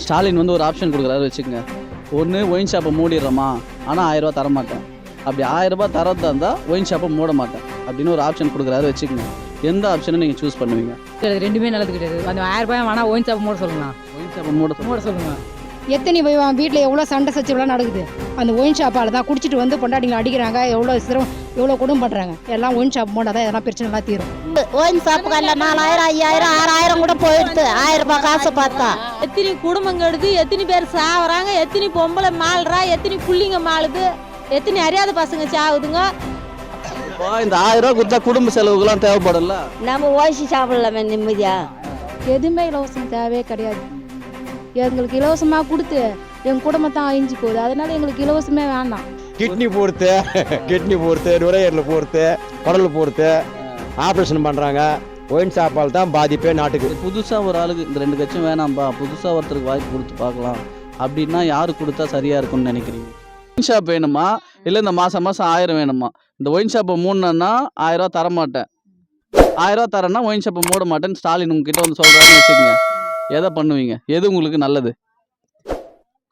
ஸ்டாலின் வந்து ஒரு ஆப்ஷன் கொடுக்குறாரு வச்சுக்கோங்க. ஒன்று ஒயின் ஷாப்பை மூடிடுறோமா, ஆனால் 1000 ரூபா தரமாட்டேன். அப்படி 1000 ரூபா தரதா இருந்தால் ஒயின் ஷாப்பை மூட மாட்டேன் அப்படின்னு ஒரு ஆப்ஷன் கொடுக்குறாரு வச்சுக்கோங்க. எந்த ஆப்ஷனை நீங்கள் சூஸ் பண்ணுவீங்க? ரெண்டுமே நல்லது கிடையாது. அந்த 1000 ரூபாய் வேணா ஒயின் ஷாப் மூட சொல்லுங்க. ஒயின் ஷாப்பை மூட சொல்லுங்க. எத்தனை வீட்டில் எவ்வளோ சண்டை சச்சரவுலாம் நடக்குது. அந்த ஒயின் ஷாப்பால் தான் குடிச்சிட்டு வந்து பொண்டாட்டிங்களை அடிக்கிறாங்க. எவ்வளோ குடும்பம் பண்ணுறாங்க. எல்லாம் ஒயின் ஷாப் மூட தான் எதனா பிரச்சனைலாம் தீரும். ஒயின் ஷாப்புக்கு இல்லை 4000 5000 6000 கூட போயிடுது. 1000 ரூபாய் காசு பார்த்தா எத்தனை குடும்பம் கெடுது, எத்தனை பேர் சாவறாங்க, எத்தனை பொம்பளை மாளுறா, எத்தனை புள்ளிங்க மாளுது, எத்தனை அறியாத பசங்க சாவுதுங்க. இந்த 1000 ரூபா கொடுத்தா குடும்ப செலவுக்குலாம் தேவைப்படல. நம்ம ஓய்ச்சி சாப்பிடலாமே நிம்மதியா. எதுவுமே இலவசம் தேவையே கிடையாது. எங்களுக்கு இலவசமாக கொடுத்து எங்கள் குடும்பத்தான் அழிஞ்சு போகுது. அதனால எங்களுக்கு இலவசமே வேண்டாம். கிட்னி போடுறது நுரையீரல் போடுறது குடல் போடுறது ஆப்ரேஷன் பண்ணுறாங்க. ஒயின் ஷாப்பால் தான் பாதிப்பே நாட்டுக்கு. புதுசாக ஒரு ஆளுக்கு இந்த 2 கட்சியும் வேணாம்பா, புதுசாக ஒருத்தருக்கு வாய்ப்பு கொடுத்து பார்க்கலாம் அப்படின்னா யாரு கொடுத்தா சரியாக இருக்கும்னு நினைக்கிறீங்க? ஒயின் ஷாப் வேணுமா இல்லை இந்த மாதம் 1000 வேணுமா? இந்த ஒயின் ஷாப்பை மூடணுன்னா 1000 ரூபா தரமாட்டேன், 1000 ரூபா தரேன்னா ஒயின் ஷாப்பை மூட மாட்டேன்னு ஸ்டாலின் உங்ககிட்ட வந்து சொல்கிறாருன்னு வச்சுக்கோங்க. எதை பண்ணுவீங்க? எது உங்களுக்கு நல்லது?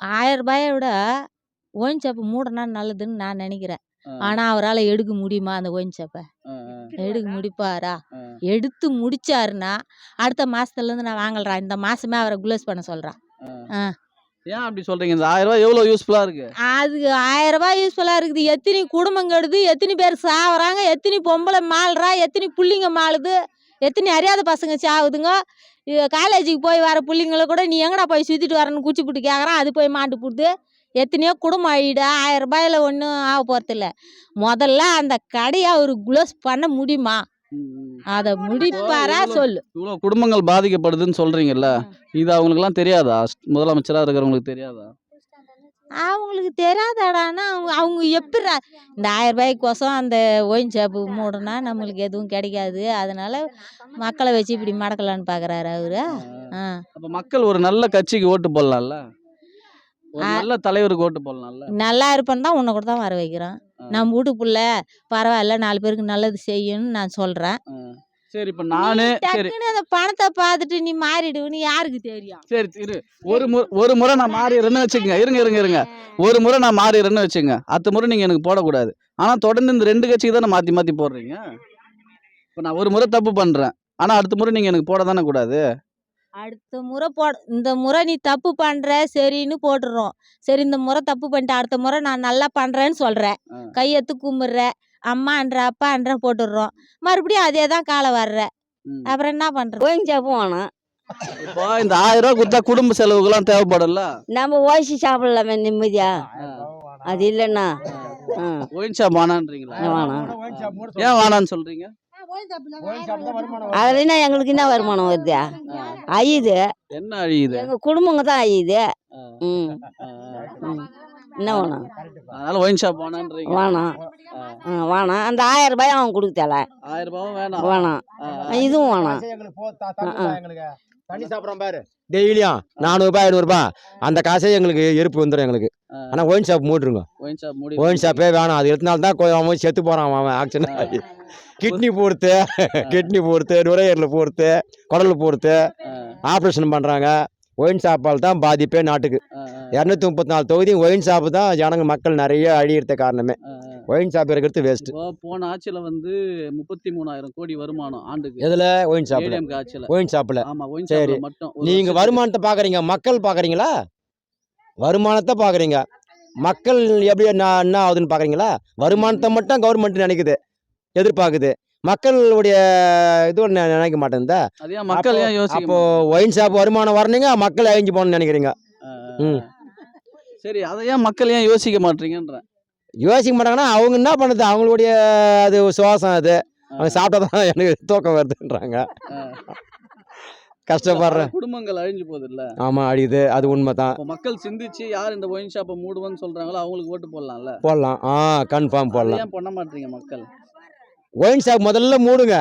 1000 ரூபாயை விட ஒயின் ஷாப்பு மூடனா நல்லதுன்னு நான் நினைக்கிறேன். ஆனால் அவரால் எடுக்க முடியுமா அந்த ஒயின் ஷாப்பை? எடுக்க முடிப்பாரா? எடுத்து முடிச்சாருன்னா அடுத்த மாதத்துலேருந்து நான் வாங்கலாம். இந்த மாதமே அவரை குளோஸ் பண்ண சொல்கிறான். ஏன் அப்படி சொல்கிறீங்க? இந்த 1000 ரூபா எவ்வளோ யூஸ்ஃபுல்லாக இருக்குது? அதுக்கு 1000 ரூபாய் யூஸ்ஃபுல்லாக இருக்குது. எத்தனை குடும்பம் கெடுது, எத்தனை பேர் சாவறாங்க, எத்தனை பொம்பளை மாளுறா, எத்தனை புள்ளிங்க மாளுது, எத்தனை அறியாத பசங்க சாவுதுங்க. காலேஜுக்கு போய் வர பிள்ளைங்கள கூட நீ எங்கடா போய் சுற்றிட்டு வரேன்னு குச்சி புட்டு கேட்குறான். அது போய் மாட்டு போடுது. எத்தனையோ குடும்பம் அழிடு. 1000 ரூபாயில் ஒன்றும் ஆக போகிறதில்ல. முதல்ல அந்த கடையை அவர் குளோஸ் பண்ண முடியுமா? அதை முடிப்பாரா சொல்லு. இவ்வளோ குடும்பங்கள் பாதிக்கப்படுதுன்னு சொல்கிறீங்கல்ல, இது அவங்களுக்குலாம் தெரியாதா? முதலமைச்சராக இருக்கிறவங்களுக்கு தெரியாதா? அவங்களுக்கு தெரியாதாடான்னா அவங்க எப்படி இந்த 1000 ரூபாய்க்கோசம் அந்த ஒயின் ஷாப்பு மூடனா நம்மளுக்கு எதுவும் கிடைக்காது. அதனால மக்களை வச்சு இப்படி மடக்கலான்னு பார்க்குறாரு அவரு. அப்போ மக்கள் ஒரு நல்ல கட்சிக்கு ஓட்டு போடலாம்ல, ஒரு நல்ல தலைவருக்கு ஓட்டு போடலாம்ல. நல்லா இருப்பேன்னு தான் உன்னை கூட தான் வர வைக்கிறோம். நம்ம வீட்டுக்குள்ள பரவாயில்ல 4 பேருக்கு நல்லது செய்யணும்னு நான் சொல்கிறேன். சரி, இப்போ நானே சரி அந்த பணத்தை பார்த்துட்டு நீ மாறிடுவேன்னு யாருக்கு தெரியும்? சரி இரு, ஒரு முறை நான் மாறிடுறேன்னு வச்சுக்கோங்க. இருங்க ஒரு முறை நான் மாறிடுறேன்னு வச்சுங்க. அடுத்த முறை நீங்கள் எனக்கு போடக்கூடாது. ஆனால் தொடர்ந்து இந்த 2 கட்சிக்கு தானே மாற்றி போடுறீங்க. இப்போ நான் ஒரு முறை தப்பு பண்ணுறேன், ஆனால் அடுத்த முறை நீங்கள் எனக்கு போட தானே கூடாது. அடுத்த முறை இந்த முறை நீ தப்பு பண்ணுற சரின்னு போட்டுடுறோம். சரி, இந்த முறை தப்பு பண்ணிட்டு அடுத்த முறை நான் நல்லா பண்ணுறேன்னு சொல்கிறேன். கையெத்து கும்பிட்ற, அம்மான்ற அப்பான்ற போட்டுடுறோம். மறுபடியும் அதே தான் காலை வர்ற. அப்புறம் என்ன பண்ணுறோம்? ஒயின் ஷாப்பும் வேணாம். இப்போ இந்த 1000 ரூபா கொடுத்தா குடும்ப செலவுக்குலாம் தேவைப்படல. நம்ம ஓய்ச்சி சாப்பிடலாமே நிம்மதியா. அது இல்லைன்னா ஒயின் ஷாப் வேணான்றீங்களா? வேணாம். ஏன் வேணான்னு சொல்கிறீங்க? அதுல எங்களுக்கு என்ன வருமானம் வருது? அழியுது. என்ன அழியுது? எங்க குடும்பங்க தான் அழியுது. என்ன வேணும்? அதனால ஒயின் ஷாப் வேணான்றீங்க? வேணாம். அந்த 1000 ரூபாய் அவன் கொடுக்கல. 1000 ரூபாயும் வேணாம். இதுவும் வேணாம். தண்ணி சாப்பிட்றோம் பாரு டெய்லியும் 400 ரூபாய் 500 ரூபாய். அந்த காசே எங்களுக்கு எருப்பு வந்துடும் எங்களுக்கு. ஆனால் ஒயின் ஷாப் மூடிருங்க. ஒயின் ஷாப்பே வேணாம். அது எடுத்தனால தான் அவன் செத்து போகிறான். அவன் ஆக்சிடென்ட் ஆகி கிட்னி போடுறது நுரையீரல் போடுறது குடல் போடுறது ஆப்ரேஷன் பண்ணுறாங்க. ஒயின் ஷாப்பால் தான் பாதிப்பே நாட்டுக்கு. 234 தொகுதி ஒயின் ஷாப்பு தான் ஜனங்க மக்கள் நிறைய அழியிறது காரணமே. ஒயின் ஷாப் இருக்கிறது வேஸ்ட். போன ஆட்சியில் வந்து 33,000 கோடி வருமானம் ஆண்டுக்கு. எதில்? ஒயின் ஷாப்பில். ஒயின் ஷாப்பில். சரி, நீங்கள் வருமானத்தை பார்க்குறீங்க, மக்கள் பார்க்குறீங்களா? வருமானத்தை பார்க்குறீங்க, மக்கள் எப்படி என்ன ஆகுதுன்னு பார்க்குறீங்களா? வருமானத்தை மட்டும் கவர்மெண்ட் நினைக்குது, எதிர்பார்க்குது. மக்களுடைய இது ஒன்று நினைக்க மாட்டேங்குதா? மக்கள் அப்போ ஒயின் ஷாப் வருமானம் வரணுங்க, மக்கள் அழிஞ்சு போகணும்னு நினைக்கிறீங்க. சரி, அதை ஏன் மக்கள் ஏன் யோசிக்க மாட்டீங்கன்ற? யோசிக்க மாட்டாங்கன்னா அவங்க என்ன பண்ணுது? அவங்களுடைய அது சுவாசம். அது அவங்க சாப்பிட்டா தான் எனக்கு தூக்கம் வருதுன்றாங்க. கஷ்டப்படுற குடும்பங்கள் அழிஞ்சு போகுது இல்ல? ஆமா, அழியுது. அது உண்மை தான். மக்கள் சிந்திச்சு யார் இந்த ஒயின் ஷாப்பை மூடுவான்னு சொல்றாங்களோ அவங்களுக்கு ஓட்டு போடலாம்ல. போடலாம். கன்ஃபார்ம் போடலாம். ஏன் பண்ண மாட்டீங்க மக்கள்? ஒயின் ஷாப் முதல்ல மூடுங்க.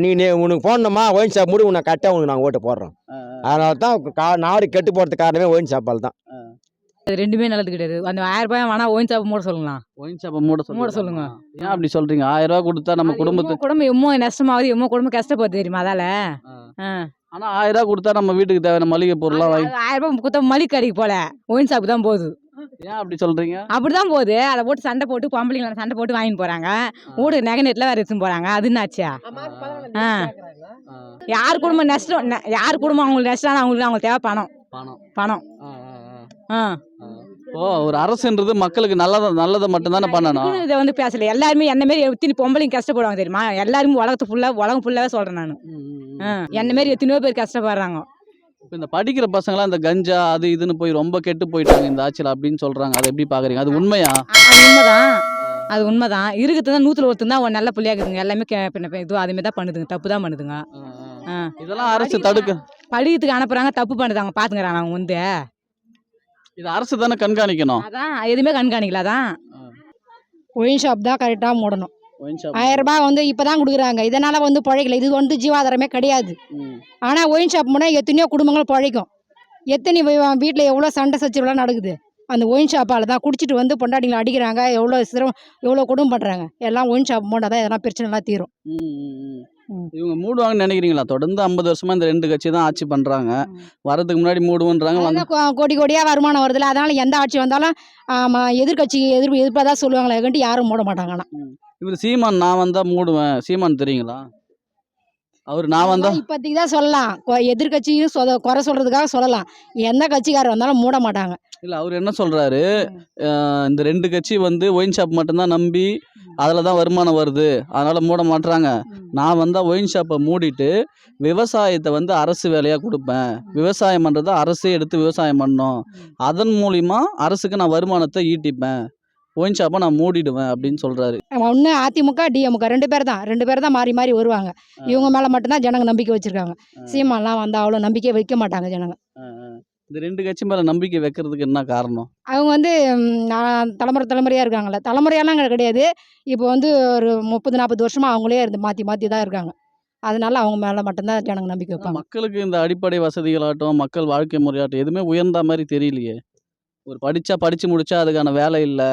நீ உனக்கு போடணுமா ஒயின் ஷாப் மூடு, உன்னை கரெக்டாக உனக்கு நாங்கள் ஓட்டு போடுறோம். அதனால தான் நாடு கெட்டு போகிறதுக்கு காரணமே ஒயின் ஷாப்பால் தான். ரெண்டுமே நல்லது கிடையாது. அந்த 1000 ரூபாய் வேணா ஒயின் ஷாப் மூட சொல்லுங்களா. ஒயின் ஷாப்பை மூட சொல்லுங்க. ஏன் அப்படி சொல்றீங்க? 1000 ரூபாய் கொடுத்தா நம்ம குடும்பத்துக்கு குடும்பம் எம்மோ நஷ்டமாகுது, எம்மோ குடும்பம் கஷ்டப்படுது தெரியுமா? அதால ஆனா 1000 ரூபா கொடுத்தா நம்ம வீட்டுக்கு தேவையான மளிகை பொருள்லாம் வாங்கி 1000 ரூபாய் கொடுத்தா மளிகை கடைக்கு போல ஒயின் ஷாப்பு தான் போகுது. ஏன் அப்படி சொல்றீங்க? அப்படிதான் போகுது. அதை போட்டு சண்டை போட்டு பொம்பளைங்கள சண்டை போட்டு வாங்கிட்டு போறாங்க. வீடு நகை நெட்டில் வேற எடுத்துன்னு போறாங்க. அது என்னாச்சா? யார் குடும்பம் நஷ்டம் யார் குடும்பம் அவங்களுக்கு நஷ்டம் அவங்களுக்கு தேவை பணம் பணம் பணம். ஓ, ஒரு அரசுன்றது மக்களுக்கு நல்லதை மட்டும்தானே பண்ணணும். இதை வந்து பேசல எல்லாருமே என்ன மாரி எத்தனை பொம்பளைங்க கஷ்டப்படுவாங்க தெரியுமா? எல்லாருமே உலகம் ஃபுல்லாவே சொல்றேன் நான். என்ன மாரி எத்தனையோ பேர் கஷ்டப்படுறாங்க. இப்போ இந்த படிக்கிற பசங்களாம் இந்த கஞ்சா அது இதுன்னு போய் ரொம்ப கெட்டு போயிட்டாங்க இந்த ஆட்சியில் அப்படின்னு சொல்றாங்க. அதை எப்படி பாக்குறீங்க? அது உண்மையா? அது உண்மைதான். அது உண்மைதான். இருக்குது தான் 100ல் ஒருத்தர் தான் நல்ல பிள்ளையா இருக்குதுங்க. எல்லாமே இது அதுமாரி தான் பண்ணுதுங்க. தப்பு தான் பண்ணுதுங்க. இதெல்லாம் அரசு தடுக்க படிக்கிறதுக்கு அனுப்புறாங்க. தப்பு பண்ணுதாங்க. பாத்துக்கிறாங்க அவங்க வந்து. இது அரசு தானே கண்காணிக்கணும். அதான் எதுவுமே கண்காணிக்கல. அதான் ஒயின் ஷாப் தான் கரெக்டாக மூடணும். ஒயின் ஷாப் 1000 ரூபாய் வந்து இப்போ தான் கொடுக்குறாங்க. இதனால் வந்து பிழைக்கல. இது வந்து ஜீவாதாரமே கிடையாது. ஆனால் ஒயின் ஷாப் மூட எத்தனையோ குடும்பங்கள் பிழைக்கும். எத்தனை வீட்டில் எவ்வளோ சண்டை சச்சரவுலாம் நடக்குது அந்த ஒயின் ஷாப்பால் தான். குடிச்சிட்டு வந்து பொண்டாட்டிங்களை அடிக்கிறாங்க. எவ்வளோ குடும்பம் பண்ணுறாங்க. எல்லாம் ஒயின் ஷாப் மூட தான் எதனா பிரச்சனைலாம் தீரும். இவங்க மூடுவாங்கன்னு நினைக்கிறீங்களா? தொடர்ந்து 50 வருஷமா இந்த 2 கட்சி தான் ஆட்சி பண்றாங்க. வரதுக்கு முன்னாடி மூடுவோன்றாங்க. கோடி கோடியாக வருமானம் வருதுல்ல. அதனால் எந்த ஆட்சி வந்தாலும் எதிர்கட்சி எதிர்ப்பாக தான் சொல்லுவாங்களே கண்டி யாரும் மூட மாட்டாங்க. ஆனால் இவர் சீமான் நான் வந்தா மூடுவேன். சீமான் தெரியுங்களா? அவர் நான் வந்தா இப்போதைக்கு தான் சொல்லலாம். எதிர்கட்சியும் குறை சொல்றதுக்காக சொல்லலாம். எந்த கட்சிக்காரர் வந்தாலும் மூட மாட்டாங்க. இல்ல, அவர் என்ன சொல்றாரு, இந்த 2 கட்சி வந்து ஒயின் ஷாப் மட்டும்தான் நம்பி அதில் தான் வருமானம் வருது, அதனால மூட மாட்டுறாங்க. நான் வந்தா ஒயின் ஷாப்பை மூடிட்டு விவசாயத்தை வந்து அரசு வேலையாக கொடுப்பேன். விவசாயம் பண்ணுறத அரசே எடுத்து விவசாயம் பண்ணோம். அதன் மூலிமா அரசுக்கு நான் வருமானத்தை ஈட்டிப்பேன். ஒயின் ஷாப்பை நான் மூடிடுவேன் அப்படின்னு சொல்றாரு. ஒன்று அதிமுக டிஎமுக 2 பேர் தான் மாறி மாறி வருவாங்க. இவங்க மேலே மட்டும்தான் ஜனங்க நம்பிக்கை வச்சிருக்காங்க. சீமான்லாம் வந்தால் அவ்வளோ நம்பிக்கையை வைக்க மாட்டாங்க ஜனங்க. இந்த 2 கட்சி மேலே நம்பிக்கை வைக்கிறதுக்கு என்ன காரணம்? அவங்க வந்து தலைமுறையாக இருக்காங்களே. தலைமுறையெல்லாம் கிடையாது. இப்போ வந்து ஒரு 30-40 வருஷமாக அவங்களே இருந்து மாற்றி தான் இருக்காங்க. அதனால அவங்க மேலே மட்டும்தான் ஜனங்க நம்பிக்கை வைப்பாங்க. மக்களுக்கு இந்த அடிப்படை வசதிகளாகட்டும் மக்கள் வாழ்க்கை முறையாகட்டும் எதுவுமே உயர்ந்த மாதிரி தெரியலையே. ஒரு படித்து முடிச்சா அதுக்கான வேலை இல்லை.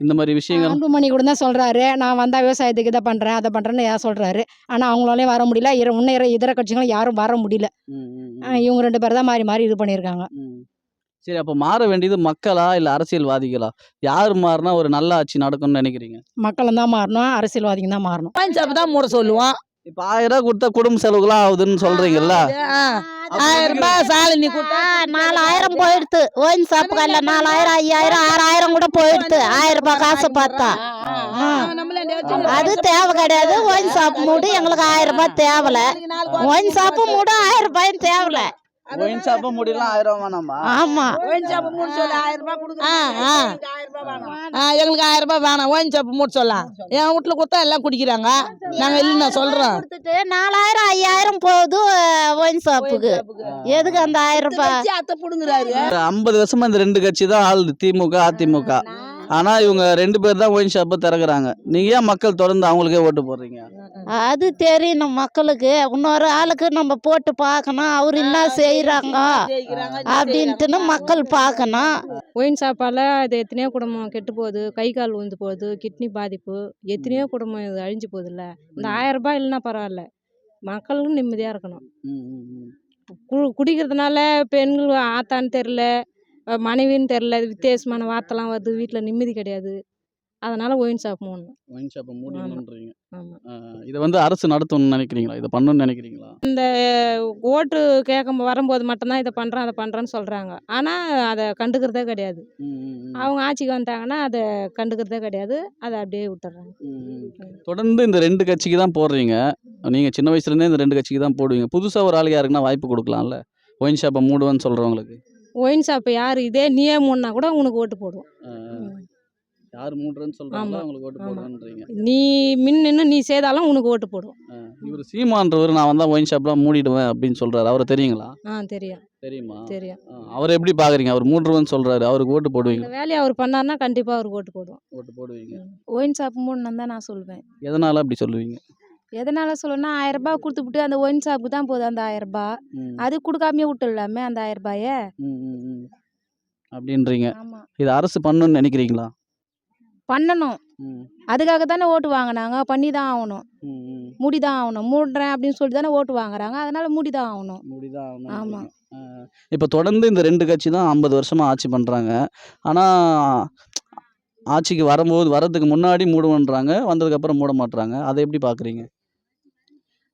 இந்த மாதிரி விஷயங்கள் அன்புமணி கூட தான் சொல்கிறாரு, நான் வந்தால் விவசாயத்துக்கு இதை பண்ணுறேன் அதை பண்ணுறேன்னு ஏன் சொல்கிறாரு. ஆனால் அவங்களாலையும் வர முடியல. இன்னும் இதர கட்சிகளும் யாரும் வர முடியல. இவங்க 2 பேர் தான் மாறி மாறி இது பண்ணியிருக்காங்க. சரி, அப்போ மாற வேண்டியது மக்களா இல்லை அரசியல்வாதிகளா? யார் மாறினா ஒரு நல்ல ஆட்சி நடக்கும்னு நினைக்கிறீங்க? மக்களும் தான் மாறணும், அரசியல்வாதிங்க தான் மாறணும். ஒயின் ஷாப்பு தான் மூட சொல்லுவோம். இப்போ 1000 ரூபா கொடுத்தா குடும்ப செலவுகளாம் ஆகுதுன்னு சொல்றீங்கல்ல. 1000 ரூபாய் சாலினி கொடுத்தா 4000 போயிடுது. ஒயின் ஷாப்புக்கு 4000 5000 6000 கூட போயிடுது. 1000 ரூபாய் காசு பார்த்தா அது தேவை கிடையாது. ஒயின் ஷாப் மூடு எங்களுக்கு 1000 ரூபாய் தேவல. ஒயின் ஷாப்பு மூட 1000 ரூபாயும் தேவல. ஒயின் ஷாப்பை முடியலாம் 1000 ரூபா வேணாமா? ஆமா, ஒயின் ஷாப்பு மூட சொல்ல 1000 ரூபாய் கொடுக்குறாங்க. எங்களுக்கு 1000 ரூபாய் வேணாம். ஒயின் ஷாப்பு மூட சொல்லலாம். என் வீட்டுல கொடுத்தா எல்லாம் குடிக்கிறாங்க. நாங்க இல்லைன்னா சொல்றோம். 4000 5000 போகுது ஒயின் ஷாப்புக்கு. எதுக்கு அந்த 1000 ரூபாய்? அத்தை புடுங்குறாரு. 50 வருஷமா இந்த 2 கட்சி தான் ஆளுது, திமுக அதிமுக. ஆனா இவங்க 2 பேர் தான் ஒயின் ஷாப்பை திறக்கிறாங்க. நீங்க ஏன் மக்கள் தொடர்ந்து அவங்களுக்கே ஓட்டு போடுறீங்க? அது தெரியணும் மக்களுக்கு. இன்னொரு ஆளுக்கு நம்ம போட்டு பார்க்கணும், அவர் என்ன செய்யறாங்க அப்படின்ட்டுன்னு மக்கள் பார்க்கணும். ஒயின் ஷாப்பால் இது எத்தனையோ குடும்பம் கெட்டு போகுது. கை கால் விழுந்து போகுது. கிட்னி பாதிப்பு. எத்தனையோ குடும்பம் இது அழிஞ்சு போகுதுல்ல. இந்த 1000 ரூபாய் இல்லைன்னா பரவாயில்ல. மக்களும் நிம்மதியாக இருக்கணும். குடிக்கிறதுனால பெண்கள் ஆத்தான்னு தெரில, மனைவின்னு தெரில, வித்தியாசமான வார்த்தைலாம் வருது. வீட்டில் நிம்மதி கிடையாது. அதனால ஒயின் ஷாப் மூடணும். ஒயின் ஷாப்பை மூடணும்ன்றீங்க. ஆமாம். இதை வந்து அரசு நடத்தணும்னு நினைக்கிறீங்களா? இதை பண்ணணும்னு நினைக்கிறீங்களா? இந்த ஓட்டு கேட்க வரும்போது மட்டும்தான் இதை பண்ணுறேன் அதை பண்ணுறேன்னு சொல்கிறாங்க. ஆனால் அதை கண்டுக்கிறதே கிடையாது. அவங்க ஆட்சிக்கு வந்தாங்கன்னா அதை கண்டுக்கிறதே கிடையாது. அதை அப்படியே விட்டுறாங்க. தொடர்ந்து இந்த 2 கட்சிக்கு தான் போடுறீங்க. நீங்கள் சின்ன வயசுலேருந்தே இந்த 2 கட்சிக்கு தான் போடுவீங்க. புதுசாக ஒரு ஆள் யாருக்குன்னா வாய்ப்பு கொடுக்கலாம்ல, ஒயின் ஷாப்பை மூடுவேன்னு சொல்கிறவங்களுக்கு? ஒயின் ஷாப் யார் இதே நீயே மூடனா கூட உனக்கு ஓட்டு போடுவோம். யார் மூடுறேன்னு சொல்கிறாங்களோ அவங்களுக்கு ஓட்டு போடுவேன்றீங்க. நீ நின்று நீ செய்தாலும் உனக்கு ஓட்டு போடுவோம். இவர் சீமான்றவர் நான் வந்தால் ஒயின் ஷாப்லாம் மூடிடுவேன் அப்படின்னு சொல்கிறாரு. அவரை தெரியுங்களா? தெரியும். தெரியுமா? தெரியும். அவர் எப்படி பார்க்குறீங்க? அவர் மூடுவேன்னு சொல்கிறாரு. அவருக்கு ஓட்டு போடுவீங்க? இந்த வேலையை அவர் பண்ணார்னா கண்டிப்பாக அவருக்கு ஓட்டு போடுவோம். ஓட்டு போடுவீங்க. ஒயின் ஷாப் மூடணும் தான் நான் சொல்லுவேன். எதனால் அப்படி சொல்லுவீங்க? எதனால சொல்லணும்னா 1000 ரூபாய் கொடுத்துவிட்டு அந்த ஒயின் ஷாப்புக்கு தான் போகுது அந்த 1000 ரூபாய். அது கொடுக்காமே விட்டுடலாமே அந்த 1000 ரூபாயை அப்படின்றீங்க. ஆமாம். இது அரசு பண்ணணும்னு நினைக்கிறீங்களா? பண்ணணும். ம் அதுக்காக தானே ஓட்டு வாங்கினாங்க. பண்ணி தான் ஆகணும். ம் ம் மூடி தான் ஆகணும். மூடுறேன் அப்படின்னு சொல்லிட்டு தானே ஓட்டு வாங்குறாங்க. அதனால மூடி தான் ஆகணும். முடிதான் ஆமா. ஆகணும். இப்போ தொடர்ந்து இந்த 2 கட்சி தான் 50 வருஷமா ஆட்சி பண்றாங்க. ஆனா ஆட்சிக்கு வரதுக்கு முன்னாடி மூடுவேன்றாங்க. வந்ததுக்கப்புறம் மூட மாட்றாங்க. அதை எப்படி பார்க்குறீங்க?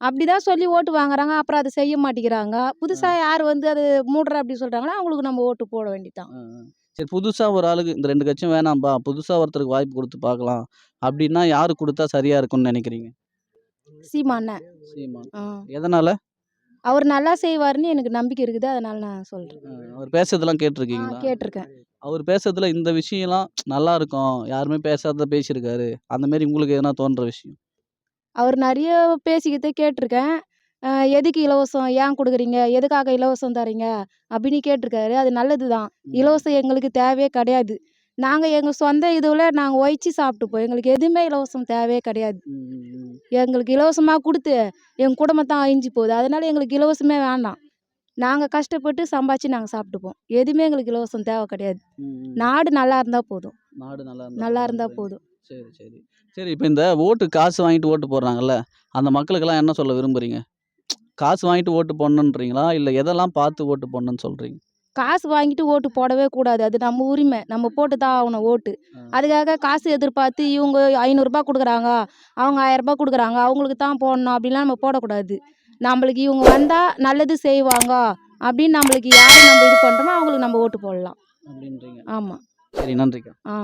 அப்படிதான் சொல்லி ஓட்டு வாங்குறாங்க. அப்புறம் அதை செய்ய மாட்டேங்கிறாங்க. புதுசா யார் வந்து அது மூடுறேன் அப்படி சொல்றாங்களோ அவங்களுக்கு நம்ம ஓட்டு போட வேண்டியதுதான். அ, அ. சரி, புதுசா ஒரு ஆளுக்கு இந்த 2 கட்சியும் வேணாம்பா, புதுசா ஒருத்தருக்கு வாய்ப்பு குடுத்து பார்க்கலாம். அப்படின்னா யாரு குடுத்தா சரியா இருக்கும்னு நெனைக்கிறீங்க? சீமானே. சீமான். ஆ. எதனால? அவர் நல்லா செய்வாருன்னு எனக்கு நம்பிக்கை இருக்குது. அதனால நான் சொல்றேன். அவர் பேசுறதெல்லாம் கேட்டுருக்கீங்களா? கேட்டிருக்கேன். அவர் பேசுறதுல இந்த விஷயம்லாம் நல்லா இருக்கும். யாருமே பேசாதத பேசியிருக்காரு. அந்த மாரி உங்களுக்கு எதனா தோன்ற விஷயம்? அவர் நிறைய பேசிக்கிட்டு கேட்டிருக்கேன். எதுக்கு இலவசம்? ஏன் கொடுக்குறீங்க? எதுக்காக இலவசம் தர்றீங்க? அப்படின்னு கேட்டிருக்காரு. அது நல்லது தான். ம். இலவசம் எங்களுக்கு தேவையே கிடையாது. நாங்கள் எங்கள் சொந்த இதுவில் நாங்கள் உழைச்சி சாப்பிட்டுப்போம். எங்களுக்கு எதுவுமே இலவசம் தேவையே கிடையாது. ம், ம், ம். எங்களுக்கு இலவசமாக கொடுத்து எங்கள் குடும்பம் தான் அழிஞ்சு போகுது. அதனால எங்களுக்கு இலவசமே வேண்டாம். நாங்கள் கஷ்டப்பட்டு சம்பாதிச்சு நாங்கள் சாப்பிட்டுப்போம். எதுவுமே எங்களுக்கு இலவசம் தேவை கிடையாது. ம், ம். நாடு நல்லா இருந்தால் போதும். நாடு நல்லா நல்லா இருந்தா இருந்தால் போதும். சரி, சரி. சரி, இப்ப இந்த காசு வாங்கிட்டு ஓட்டு போடுறாங்கல்ல, அந்த மக்களுக்கெல்லாம் என்ன சொல்ல விரும்புறீங்க? காசு வாங்கிட்டு ஓட்டு போடணுன்றீங்களா? இல்ல எதெல்லாம் பார்த்து ஓட்டு போடணும்னு சொல்றீங்க? காசு வாங்கிட்டு ஓட்டு போடவே கூடாது. அது நம்ம உரிமை. நம்ம போட்டு தான் ஆகணும் ஓட்டு. அதுக்காக காசு எதிர்பார்த்து இவங்க ரூ. 500 குடுக்குறாங்க, அவங்க ரூ. 1000 குடுக்குறாங்க, அவங்களுக்கு தான் போடணும் அப்படிலாம் நம்ம போடக்கூடாது. நம்மளுக்கு இவங்க வந்தா நல்லது செய்வாங்க அப்படின்னு நம்மளுக்கு யாரை நம்ம இது பண்ணுறோமோ அவங்களுக்கு நம்ம ஓட்டு போடலாம். அப்படின்றீங்க. ஆமா. சரி, நன்றிக்கா. ஆ.